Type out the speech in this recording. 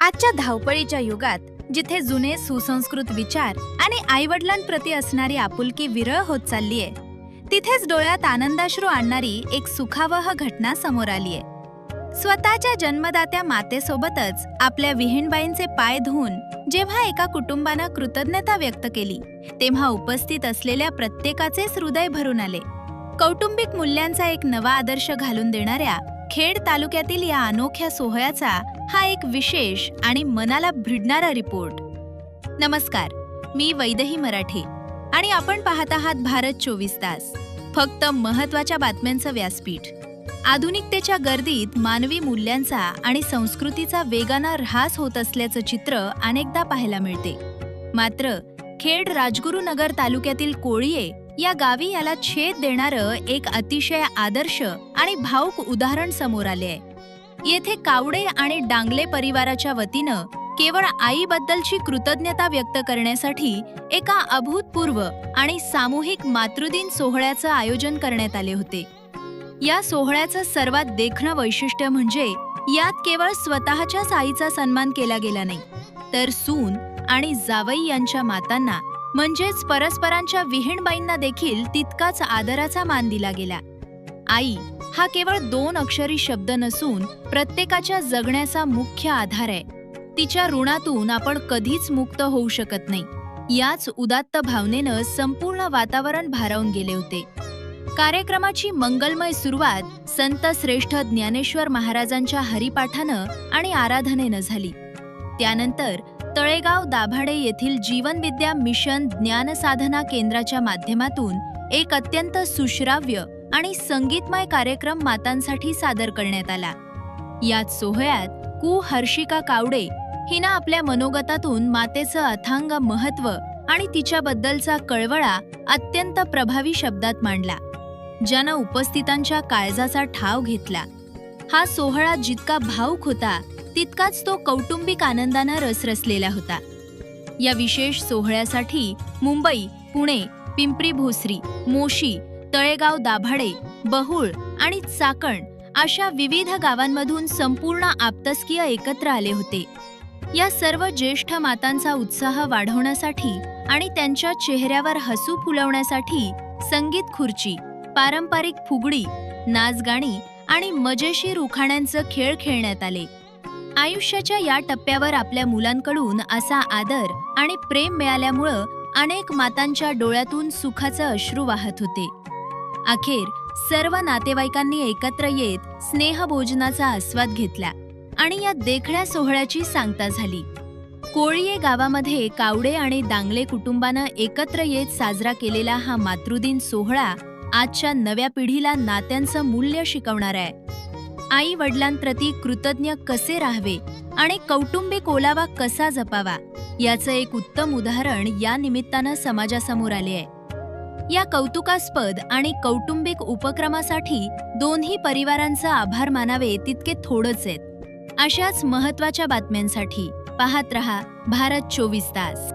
आजच्या धावपळीच्या युगात जिथे जुने सुसंस्कृत विचार आणि आईवडिलांप्रती असणारी आपुलकी विरळ होत चाललीये, तिथेच डोळ्यात आनंदाश्रू आणणारी एक सुखावह घटना समोर आलीये. स्वतःच्या जन्मदात्या मातेसोबतच आपल्या विहीणबाईंचे पाय धुवून जेव्हा एका कुटुंबानं कृतज्ञता व्यक्त केली, तेव्हा उपस्थित असलेल्या प्रत्येकाचेच हृदय भरून आले. कौटुंबिक मूल्यांचा एक नवा आदर्श घालून देणाऱ्या खेड तालुक्यातील या अनोख्या सोहळ्याचा हा एक विशेष आणि मनाला भिडणारा रिपोर्ट. नमस्कार, मी वैदेही मराठे आणि आपण पाहत आहात भारत 24 तास, फक्त महत्त्वाच्या बातम्यांचं व्यासपीठ. आधुनिकतेच्या गर्दीत मानवी मूल्यांचा आणि संस्कृतीचा वेगानं ऱ्हास होत असल्याचं चित्र अनेकदा पाहायला मिळते. मात्र खेड राजगुरुनगर तालुक्यातील कोळीये या गावी याला छेद देणारं एक अतिशय आदर्श आणि भावूक उदाहरण समोर आले आहे. येथे कावडे आणि डांगले परिवाराच्या वतीनं केवळ आईबद्दलची कृतज्ञता व्यक्त करण्यासाठी एका अभूतपूर्व आणि सामूहिक मातृदिन सोहळ्याचं आयोजन करण्यात आले होते. या सोहळ्याचं सर्वात देखणं वैशिष्ट्य म्हणजे यात केवळ स्वतःच्याच आईचा सन्मान केला गेला नाही, तर सून आणि जावई यांच्या मातांना म्हणजेच परस्परांच्या विहीणबाईंना देखील तितकाच आदराचा मान दिला गेला. आई हा केवळ 2 अक्षरी शब्द नसून प्रत्येकाच्या जगण्याचा मुख्य आधार आहे. तिच्या ऋणातून आपण कधीच मुक्त होऊ शकत नाही. याच उदात्त भावनेनं संपूर्ण वातावरण भारावून गेले होते. कार्यक्रमाची मंगलमय सुरुवात संत श्रेष्ठ ज्ञानेश्वर महाराजांच्या हरिपाठानं आणि आराधनेनं झाली. त्यानंतर तळेगाव दाभाडे येथील जीवनविद्या मिशन ज्ञानसाधना केंद्राच्या माध्यमातून एक अत्यंत सुश्राव्य आणि संगीतमय कार्यक्रम मातांसाठी सादर करण्यात आला. याच सोहळ्यात कु हर्षिका कावडे हिनं आपल्या मनोगतातून मातेचं अथांग महत्त्व आणि तिच्याबद्दलचा कळवळा अत्यंत प्रभावी शब्दात मांडला, ज्यानं उपस्थितांच्या काळजाचा ठाव घेतला. हा सोहळा जितका भावूक होता तितकाच तो कौटुंबिक आनंदानं रसरसलेला होता. या विशेष सोहळ्यासाठी मुंबई, पुणे, पिंपरी भोसरी, मोशी, तळेगाव दाभाडे, बहुळ आणि चाकण अशा विविध गावांमधून संपूर्ण आप्तस्कीय एकत्र आले होते. या सर्व ज्येष्ठ मातांचा उत्साह वाढवण्यासाठी आणि त्यांच्या चेहऱ्यावर हसू फुलवण्यासाठी संगीत खुर्ची, पारंपरिक फुगडी, नाचगाणी आणि मजेशीर उखाण्यांचे खेळ खेळण्यात आले. आयुष्याच्या या टप्प्यावर आपल्या मुलांकडून असा आदर आणि प्रेम मिळाल्यामुळं अनेक मातांच्या डोळ्यातून सुखाचे अश्रू वाहत होते. अखेर सर्व नातेवाईकांनी एकत्र येत स्नेहभोजनाचा आस्वाद घेतला आणि या देखण्या सोहळ्याची सांगता झाली. कोळीये गावामध्ये कावडे आणि दांगले कुटुंबानं एकत्र येत साजरा केलेला हा मातृदिन सोहळा आजच्या नव्या पिढीला नात्यांचं मूल्य शिकवणार आहे. आई वडिलांप्रती कृतज्ञ कसे राहावे आणि कौटुंबिक ओलावा कसा जपावा याचं एक उत्तम उदाहरण या निमित्तानं समाजासमोर आले आहे. या कौतुकास्पद आणि कौटुंबिक उपक्रमासाठी दोन्ही परिवारांचा आभार मानावे तितके थोडंच आहेत. अशाच महत्त्वाच्या बातम्यांसाठी पाहत रहा भारत 24 तास.